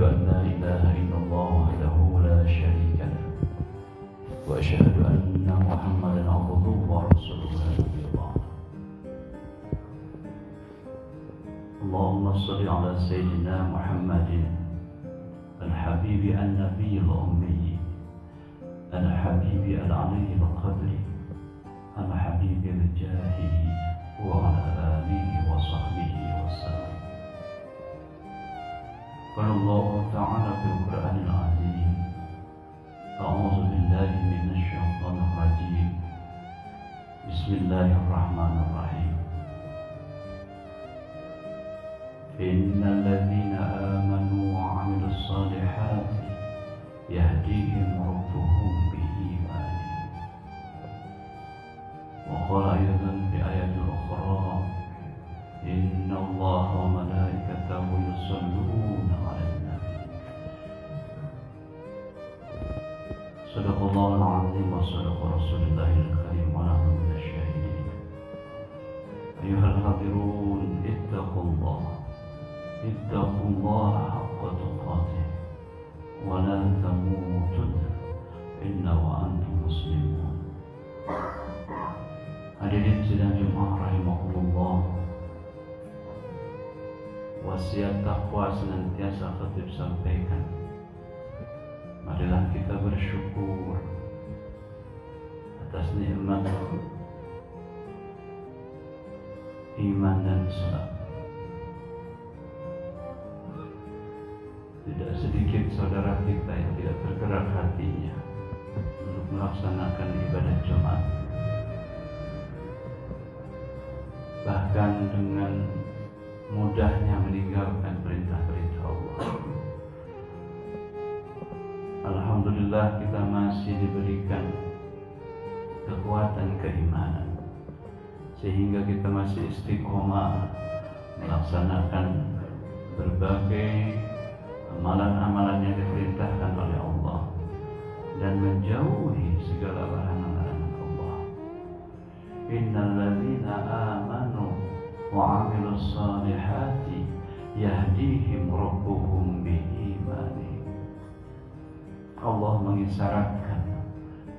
أن لا إله إلا الله وحده لا شريك له وأشهد أن محمدا عبده ورسوله لا نبي بعده. اللهم صل على سيدنا محمد الحبيب النبي الأمي الحبيب العلي القدر الحبيب الجاه وعلى آله وصحبه وسلم. قال الله تعالى في القرآن العظيم: أعوذ بالله من الشيطان الرجيم بسم الله الرحمن الرحيم. إن الذين آمنوا وعملوا الصالحات يهديهم ربهم بإيمانهم. وقال أيضا في آية أخرى: إن الله وملائكته يصلون على النبي. صدق الله العظيم وصدق رسول الله الكريم ونحن من الشاهدين. أيها الحاضرون، اتقوا الله حق تقاته ولا تموتن إلا وأنتم مسلمون. Hadirin sidang Jumat rahimahullah, wasiat takwa senantiasa khatib sampaikan. Marilah kita bersyukur atas nikmat iman dan salat. Tidak sedikit saudara kita yang tidak tergerak hatinya untuk melaksanakan ibadah Jumat, bahkan dengan mudahnya meninggalkan perintah-perintah Allah. Alhamdulillah, kita masih diberikan kekuatan keimanan sehingga kita masih istiqomah melaksanakan berbagai amalan-amalan yang diperintahkan oleh Allah dan menjauhi segala larangan-larangan Allah. Innal ladzina amanu wa 'amilus solihati yahdihim rabbuhum biimanihim. Allah mengisyaratkan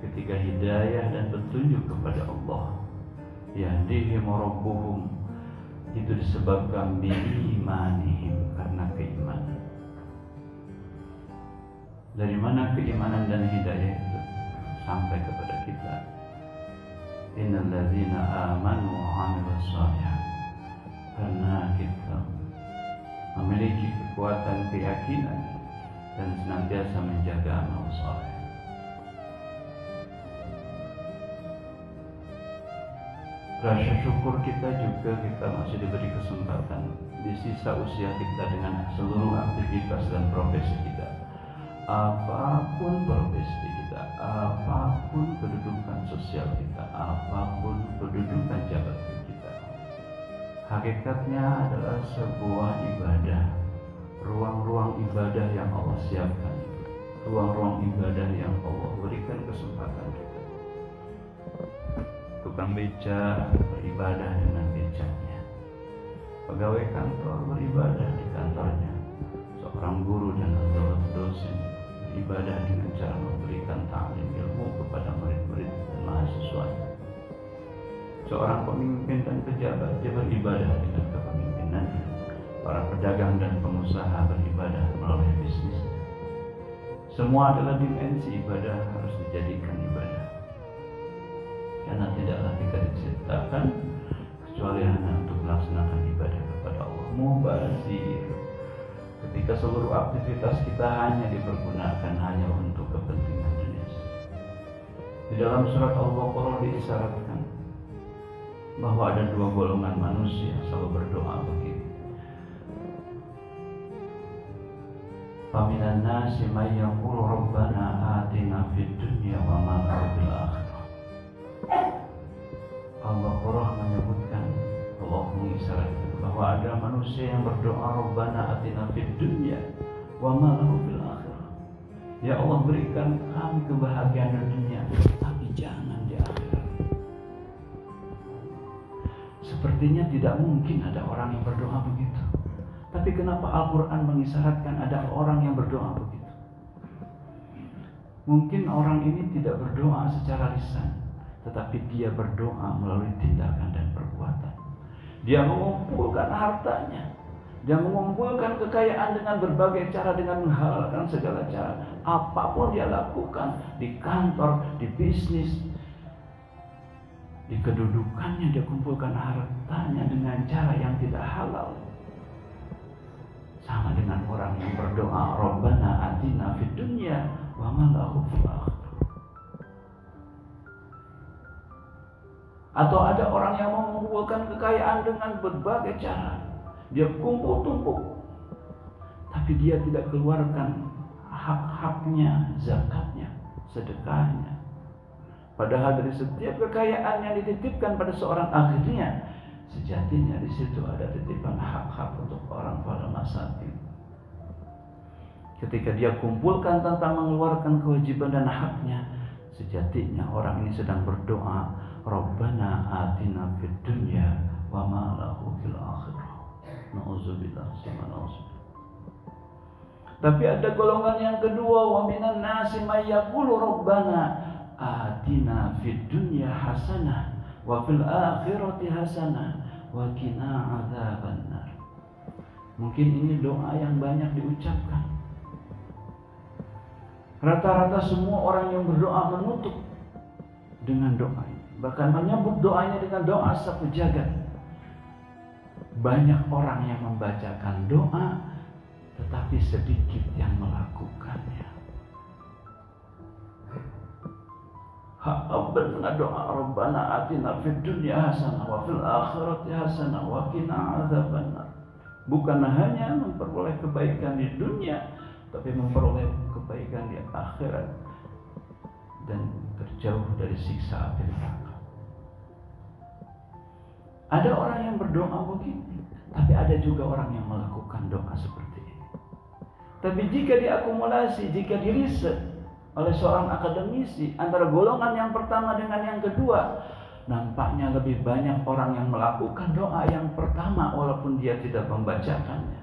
ketika hidayah dan petunjuk kepada Allah, yahdihim rabbuhum, itu disebabkan biimanihim, karena keimanan. Dari mana keimanan dan hidayah itu sampai kepada kita? Innal ladzina amanu wa 'amilus shalihat. Karena kita memiliki kekuatan keyakinan dan senantiasa menjaga amal saleh. Rasa syukur kita juga, kita masih diberi kesempatan di sisa usia kita dengan seluruh aktivitas dan profesi kita. Apapun profesi kita, apapun kedudukan sosial kita, apapun kedudukan jabatan kita, hakikatnya adalah sebuah ibadah, ruang-ruang ibadah yang Allah siapkan, ruang-ruang ibadah yang Allah berikan kesempatan kita. Tukang beca beribadah dengan becanya, pegawai kantor beribadah di kantornya, seorang guru dan dosen beribadah dengan cara memberikan ta'lim ilmu kepada murid-murid dan mahasiswanya. Seorang pemimpin dan pejabat, dia beribadah dengan kepemimpinannya. Para pedagang dan pengusaha beribadah melalui bisnis. Semua adalah dimensi ibadah, harus dijadikan ibadah. Karena tidaklah kita diciptakan kecuali hanya untuk melaksanakan ibadah kepada Allah. Mubazir, ketika seluruh aktivitas kita hanya dipergunakan hanya untuk kepentingan dunia. Di dalam surat Al-Baqarah diisyaratkan bahwa ada dua golongan manusia selalu berdoa begitu. Faminan nasi may yaqulu rabbana atina fid dunya wa ma lahu fil akhirah. Al-Baqarah menyebutkan, Allah mengisyaratkan bahwa ada manusia yang berdoa, Rabbana atina fid dunya wa ma lahu fil akhirah. Ya Allah, berikan kami kebahagiaan di dunia, tapi jangan di akhirat. Sepertinya tidak mungkin ada orang yang berdoa begitu. Tapi kenapa Al-Quran mengisyaratkan ada orang yang berdoa begitu? Mungkin orang ini tidak berdoa secara lisan, tetapi dia berdoa melalui tindakan dan perbuatan. Dia mengumpulkan hartanya, dia mengumpulkan kekayaan dengan berbagai cara, dengan menghalalkan segala cara. Apapun dia lakukan, di kantor, di bisnis, di kedudukannya, dia kumpulkan hartanya dengan cara yang tidak halal. Sama dengan orang yang berdoa, Rabbana atina fid dunya wa ma lahu fil akhirah. Atau ada orang yang mengumpulkan kekayaan dengan berbagai cara. Dia kumpul tumpuk, tapi dia tidak keluarkan hak-haknya, zakatnya, sedekahnya. Padahal dari setiap kekayaan yang dititipkan pada seorang akhirnya, sejatinya di situ ada titipan hak-hak untuk orang pada masakin. Ketika dia kumpulkan tanpa mengeluarkan kewajiban dan haknya, sejatinya orang ini sedang berdoa, Rabbana atina fid dunya wa ma lahu fil akhirah. Nauzubillah sama nauzubillah. Tapi ada golongan yang kedua, wa minan nasi may yaqulu Rabbana atina fid dunya hasanah wa fil akhirati hasanah wa qina adzabannar. Mungkin ini doa yang banyak diucapkan. Rata-rata semua orang yang berdoa menutup dengan doa ini, bahkan menyebut doanya dengan doa sapu jagat. Banyak orang yang membacakan doa, tetapi sedikit yang melakukannya. Benar doa Rabbana atina fid dunya hasanah wa fil akhirati hasanah wa qina adzabannar. Bukan hanya memperoleh kebaikan di dunia, tapi memperoleh kebaikan di akhirat dan terjauh dari siksa api neraka. Ada orang yang berdoa begini, tapi ada juga orang yang melakukan doa seperti ini. Tapi jika diakumulasi, jika diriset oleh seorang akademisi antara golongan yang pertama dengan yang kedua, nampaknya lebih banyak orang yang melakukan doa yang pertama walaupun dia tidak membacakannya,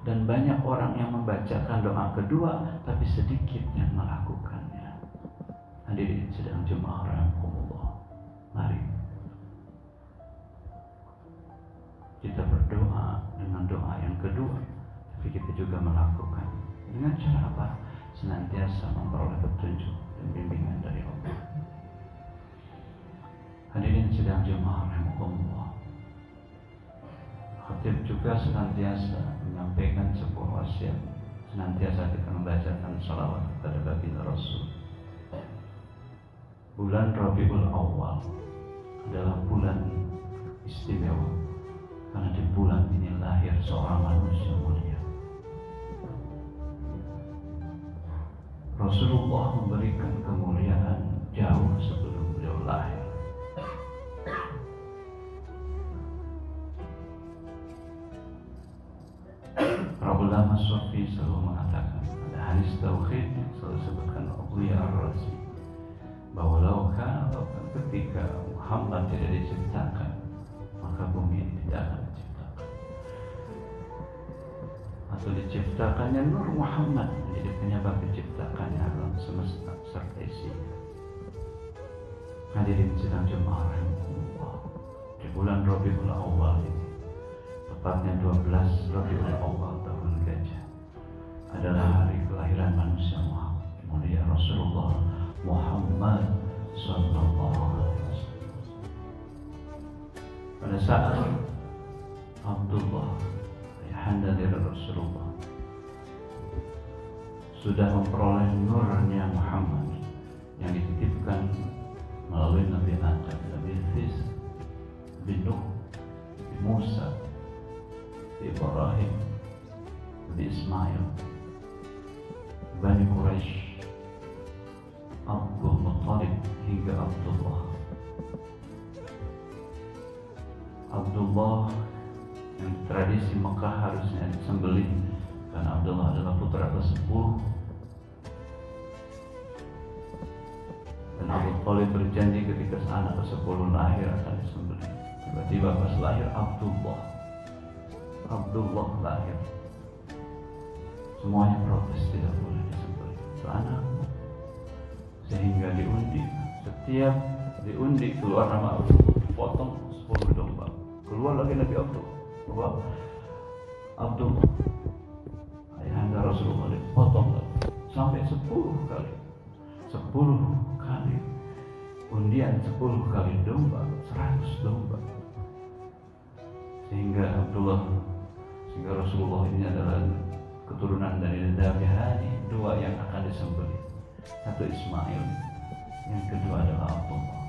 dan banyak orang yang membacakan doa kedua tapi sedikit yang melakukannya. Hadirin sedang jemaah rahimakumullah, mari kita berdoa dengan doa yang kedua, tapi kita juga melakukan dengan cara apa? Senantiasa memperoleh petunjuk dan bimbingan dari Allah. Hadirin sedang jemaah rahimakumullah, khatib juga senantiasa menyampaikan sebuah wasiat, senantiasa kita membacakan salawat kepada baginda Rasul. Bulan Rabiul Awal adalah bulan istimewa, karena di bulan ini lahir seorang manusia mulia. Rasulullah memberikan kemuliaan jauh sebelum beliau lahir. Para ulama sufi selalu mengatakan, ada hadis tauhid yang selalu disebutkan Abu Ar-Razi, bahwa ketika Muhammad tidak diciptakan, maka bumi ini tidak akan diciptakan. Atau diciptakannya Nur Muhammad menjadi penyebab diciptakannya alam semesta serta isinya. Hadirin sedang jemaah rahimakumullah, di bulan Rabiul Awal ini, tepatnya 12 Rabiul Awal tahun Gajah, adalah hari kelahiran manusia Muhammad, mulia Rasulullah Muhammad sallallahu alaihi wasallam. Pada saat Abdullah ayahanda dari Rasulullah sudah memperoleh nurnya Muhammad yang dititipkan melalui Nabi Adam, Nabi Idris, Nabi Nuh, Nabi Musa, Nabi Ibrahim, Nabi Ismail, Bani Quraisy, Abdul Muttalib hingga Abdullah. Abdullah yang tradisi Mekah harusnya disembelih karena Abdullah adalah putra ke-10, dan Abu Thalib berjanji ketika anak ke-10 lahir akan disembelih. Tiba-tiba pas lahir Abdullah Abdullah lahir, semuanya protes, tidak boleh disembelih, itu anakmu. Sehingga setiap diundi keluar nama Abdullah, dipotong 10 domba. Keluar lagi Nabi Abdullah, ayahanda Rasulullah, dipotong lagi sampai 10 kali. 10 kali undian, 10 kali domba, 100 domba. Sehingga Rasulullah ini adalah keturunan dari Nabi Hani, 2 yang akan disembelih. Satu Ismail, yang kedua adalah Abdullah.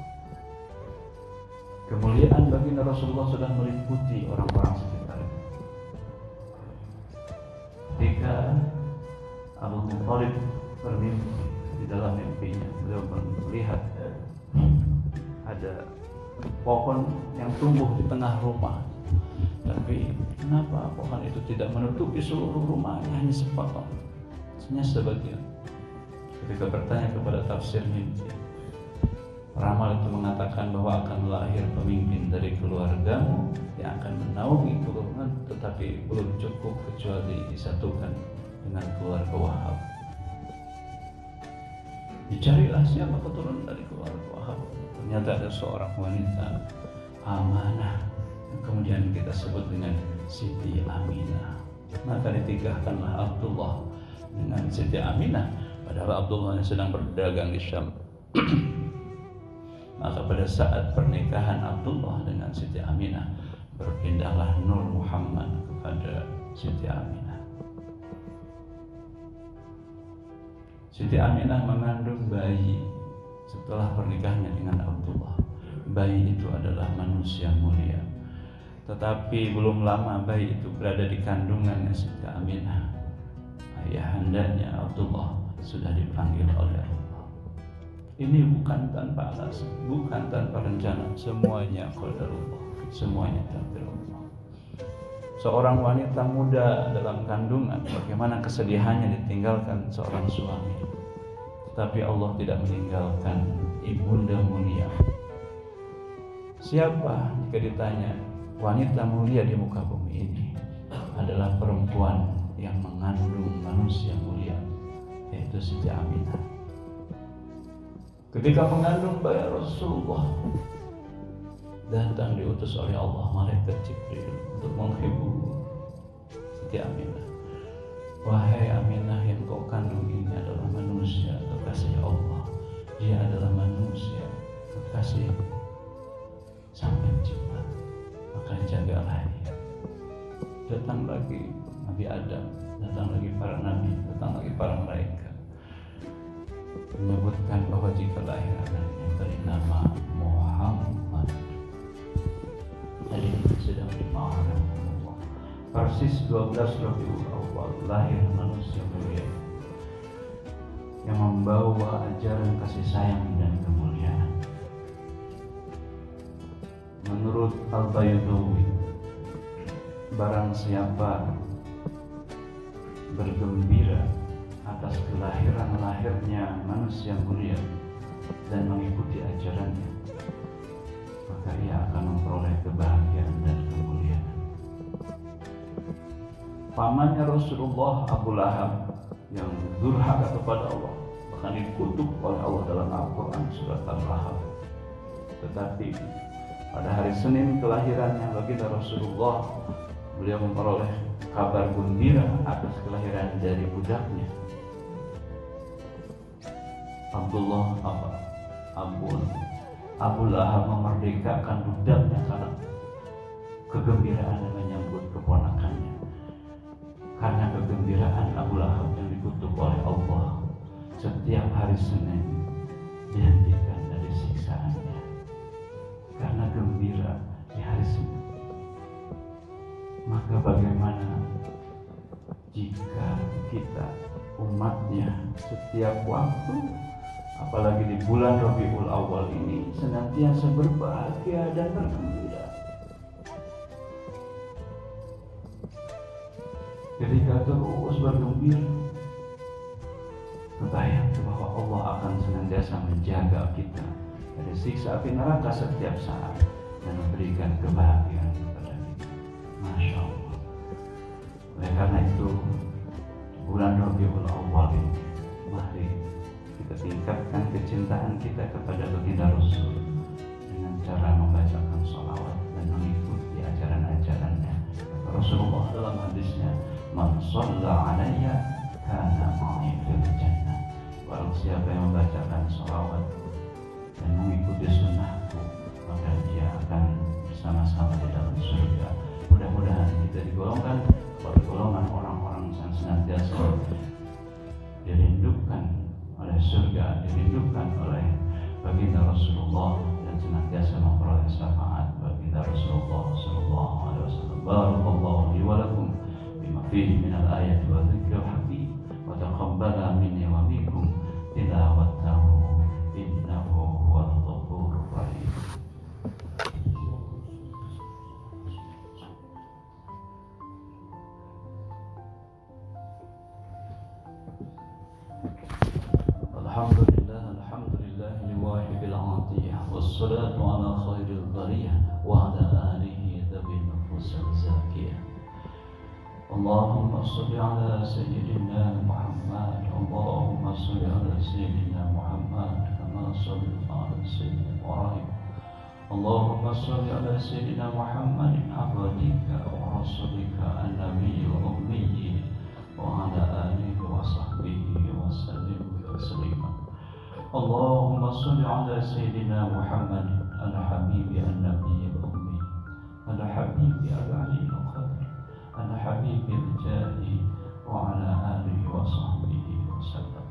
Kemuliaan baginda Rasulullah sudah meliputi orang-orang sekitar. Ketika Abu Thalib bermimpi, di dalam mimpinya beliau melihat ada pohon yang tumbuh di tengah rumah. Tapi kenapa pohon itu tidak menutupi seluruh rumahnya, hanya sepotong, hanya sebagian. Ketika bertanya kepada tafsir mimpi, ramal itu mengatakan bahwa akan lahir pemimpin dari keluargamu yang akan menaungi keturunan, tetapi belum cukup kecuali disatukan dengan keluarga Wahab. Dicarilah siapa keturunan dari keluarga Wahab. Ternyata ada seorang wanita amanah, kemudian kita sebut dengan Siti Aminah. Maka dinikahkanlah Abdullah dengan Siti Aminah, padahal Abdullah yang sedang berdagang di Syam. Maka pada saat pernikahan Abdullah dengan Siti Aminah, berpindahlah Nur Muhammad kepada Siti Aminah. Siti Aminah mengandung bayi setelah pernikahannya dengan Abdullah. Bayi itu adalah manusia mulia. Tetapi belum lama bayi itu berada di kandungannya Siti Aminah, ayahandanya Abdullah sudah dipanggil oleh Allah. Ini bukan tanpa alasan, bukan tanpa rencana, semuanya qadarullah, semuanya takdir Allah. Seorang wanita muda dalam kandungan, bagaimana kesedihannya ditinggalkan seorang suami. Tapi Allah tidak meninggalkan ibunda mulia. Siapa jika ditanya wanita mulia di muka bumi ini? Adalah perempuan yang mengandung manusia mulia, yaitu Siti Aminah. Ketika mengandung bayi Rasulullah, datang diutus oleh Allah malaikat Jibril untuk menghibur Siti Aminah. Wahai Aminah, yang kau kandung ini adalah manusia kekasih Allah. Dia adalah manusia kekasih Sang Pencipta, maka jagalah dia. Datang lagi Nabi Adam, datang lagi para nabi, datang lagi para malaikat, menyebutkan bahwa jika lahir anaknya beri nama Muhammad. Jadi sedang dimarahi Allah. Persis 12 Rabiul Awal lahir manusia mulia yang membawa ajaran kasih sayang dan kemuliaan. Menurut Al-Baydawi, barang siapa bergembira atas lahirnya manusia mulia dan mengikuti ajarannya, maka ia akan memperoleh kebahagiaan dan kemuliaan. Pamannya Rasulullah, Abu Lahab, yang durhaka kepada Allah, bahkan dikutuk oleh Allah dalam Al-Quran surat Al-Lahab. Tetapi pada hari Senin kelahirannya baginda Rasulullah, beliau memperoleh kabar gembira atas kelahiran dari budaknya Abu Lahab memerdekakan budaknya karena kegembiraan menyambut keponakannya. Karena kegembiraan Abu Lahab yang dikutuk oleh Allah, setiap hari Senin dihentikan dari siksaannya karena gembira di hari Senin. Maka bagaimana jika kita umatnya setiap waktu, apalagi di bulan Rabiul Awal ini, senantiasa berbahagia dan bergembira. Ketika terus bergembira, kebayang bahwa Allah akan senantiasa menjaga kita dari siksa api neraka setiap saat dan memberikan kebahagiaan kepada kita. Masya Allah. Oleh karena itu, bulan Rabiul Awal ini, mari kita tingkatkan kecintaan kita kepada baginda Rasul dengan cara membacakan sholawat dan mengikuti ajaran-ajarannya. Rasulullah dalam hadisnya, "Man shalla alayya kana ma'i fil jannah." Barang siapa yang membacakan sholawat dan mengikuti sunnahku, maka dia akan bersama-sama di dalam surga. Mudah-mudahan kita digolongkan pada golongan orang-orang yang senantiasa dirindukan oleh surga, dirindukan oleh baginda Rasulullah, dan senantiasa memperoleh syafaat baginda Rasulullah sallallahu alaihi wasallam. Barakallahu li wa lakum bima fihi min al-ayati wa dzikril hakim wa taqabbala minni wa minkum tilawatahu innahu huwal ghafurur rahim. Alhamdulillah liwahidil atiyah wassalatu ala khairil bariyah wa ala alihi dhabil nufus al-zakiyah. Allahumma salli ala sayyidina Muhammad, Allahumma salli ala sayyidina Muhammad kama sallaita ala sayyidina Ibrahim. Allahumma salli ala sayyidina Muhammadin abdika wa rasulika an-nabiyyil ummi wa ala alihi wa sahbihi wa sallim taslima. Allahumma salli ala sayyidina Muhammad al-habibi an-nabiyil ummi al-habibi al-aliyyil qadir al-habibi al-jahi wa ala alihi wa sahbihi wa sallam.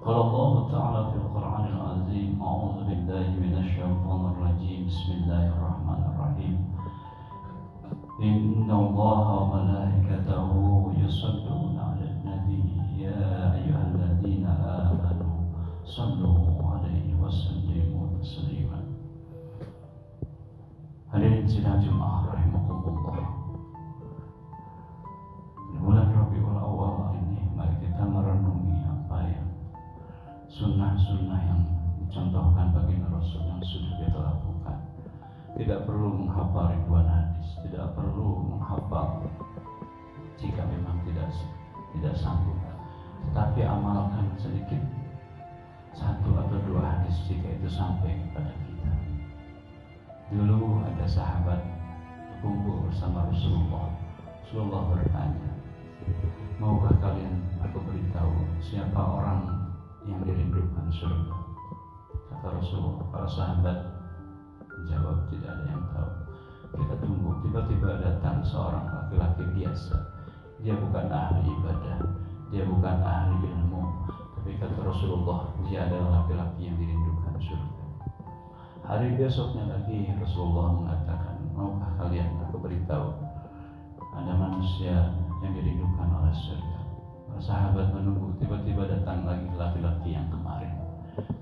Qala Allah ta'ala fil Qur'anil azim, a'udzu billahi minasy syaithanir rajim, bismillahir rahmanir rahim. Inna Allaha wa malaikatahu yusalluna 'alan nabi ya ayyuhalladzina amanu sallu 'alaihi wa sallimu taslima. Hadirin sidang Jumat rahimakumullah. Di bulan Rabiul Awal ini mari kita merenungi apa yang sunnah-sunnah yang dicontohkan baginda Rasul yang sudah kita lakukan. Tidak perlu menghafal ribuan hadis, tidak perlu menghafal jika memang tidak sanggup, tetapi amalkan sedikit, satu atau dua hadis jika itu sampai kepada kita. Dulu ada sahabat berkumpul bersama Rasulullah. Rasulullah bertanya, maukah kalian aku beritahu siapa orang yang dirindukan surga? Kata Rasulullah, para sahabat menjawab, tidak ada yang tahu. Kita tunggu, tiba-tiba datang seorang laki-laki biasa. Dia bukan ahli ibadah, dia bukan ahli ilmu, tapi kata Rasulullah, dia adalah laki-laki yang dirindukan surga. Hari besoknya lagi Rasulullah mengatakan, maukah kalian aku beritahu ada manusia yang dirindukan oleh surga? Para sahabat menunggu, tiba-tiba datang lagi laki-laki yang kemarin.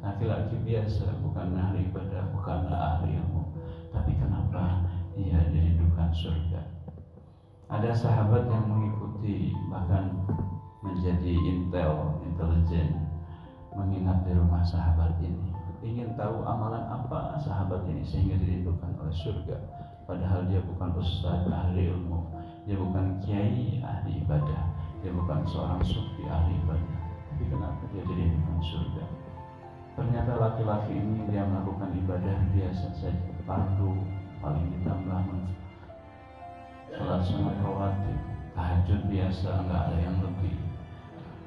Laki-laki biasa, bukan ahli ibadah, bukan ahli ilmu, tapi kenapa dia dirindukan surga? Ada sahabat yang mengikuti, bahkan menjadi intelijen, menginap di rumah sahabat ini, ingin tahu amalan apa sahabat ini sehingga dirindukan oleh surga. Padahal dia bukan ustaz ahli ilmu, dia bukan kiai ahli ibadah, dia bukan seorang sufi ahli ibadah, tapi kenapa dia dirindukan surga? Ternyata laki-laki ini dia melakukan ibadah biasa saja, fardu paling ditambah sholat sunat rawatib, tahajud biasa, nggak ada yang lebih,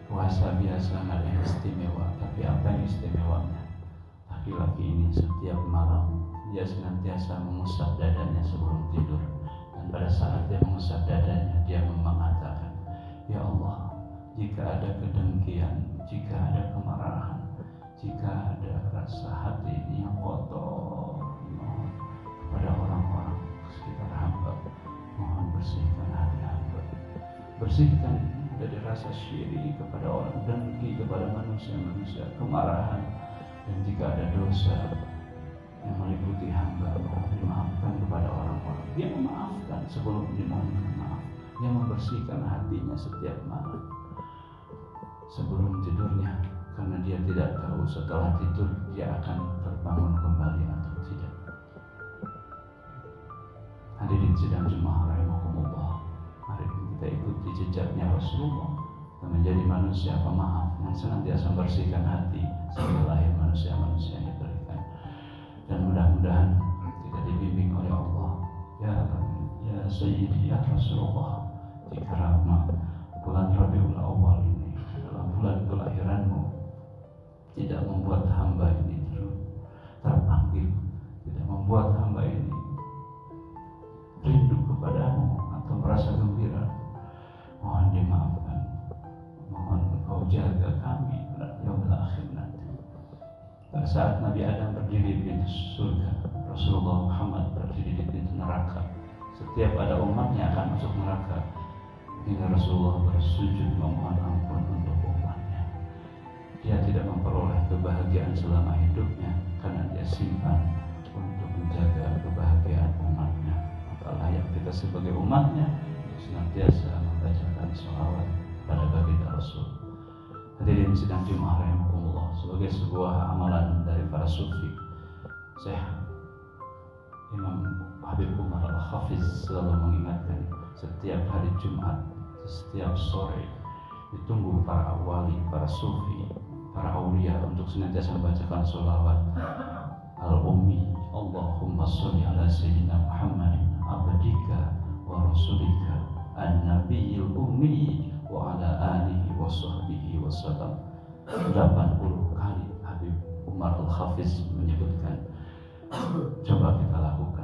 puasa biasa, nggak ada yang istimewa. Tapi apa yang istimewanya? Laki-laki ini setiap malam dia senantiasa mengusap dadanya sebelum tidur, dan pada saat dia mengusap dadanya dia mengatakan, ya Allah, jika ada kedengkian, jika ada kemarahan, jika ada rasa hati ini yang kotor, mohon kepada orang-orang sekitar hamba, mohon bersihkan hati hamba, bersihkan dari rasa syirik kepada orang, dengki kepada manusia-manusia, kemarahan, dan jika ada dosa yang meliputi hamba, mohon dimaafkan kepada orang-orang. Dia memaafkan sebelum dimohonkan maaf, dia membersihkan hatinya setiap malam sebelum tidurnya, karena dia tidak tahu setelah tidur dia akan terbangun kembali atau tidak. Hadirin sidang Jumat rahimakumullah, kita ikuti jejaknya Rasulullah, kita menjadi manusia pemaaf yang senantiasa membersihkan hati sampai lahir manusia-manusia yang diberikan. Dan mudah-mudahan kita dibimbing oleh Allah, ya Sayyidi ya Rasulullah, jika rahmat bulan Rabiul Awal ini adalah bulan kelahiranmu, tidak membuat hamba ini terpanggil, tidak membuat hamba ini rindu kepadamu atau merasa gembira, mohon dimaafkan, mohon kau jaga kami pada yaumil akhir nanti. Pada saat Nabi Adam berdiri di pintu surga, Rasulullah Muhammad berdiri di pintu neraka. Setiap ada umatnya akan masuk neraka, hingga Rasulullah bersujud memohon ampun untuk umatnya. Dia tidak memperoleh kebahagiaan selama hidupnya karena dia simpan untuk menjaga kebahagiaan umatnya. Maka layak kita sebagai umatnya senantiasa membacakan sholawat pada baginda Rasul. Hadirin sidang Jumat rahimakumullah, sebagai sebuah amalan dari para sufi, Syekh Imam Habib Umar Al-Hafiz selalu mengingatkan setiap hari Jumat, setiap sore ditunggu para wali, para sufi, para aulia untuk senantiasa membacakan sholawat al-ummi, Allahumma sholli ala sayyidina Muhammadin abdika wa rasulika an-nabiyil ummi wa ala alihi wa sahbihi wa sallam. 80 kali Habib Umar Al-Hafiz menyebutkan. Coba kita lakukan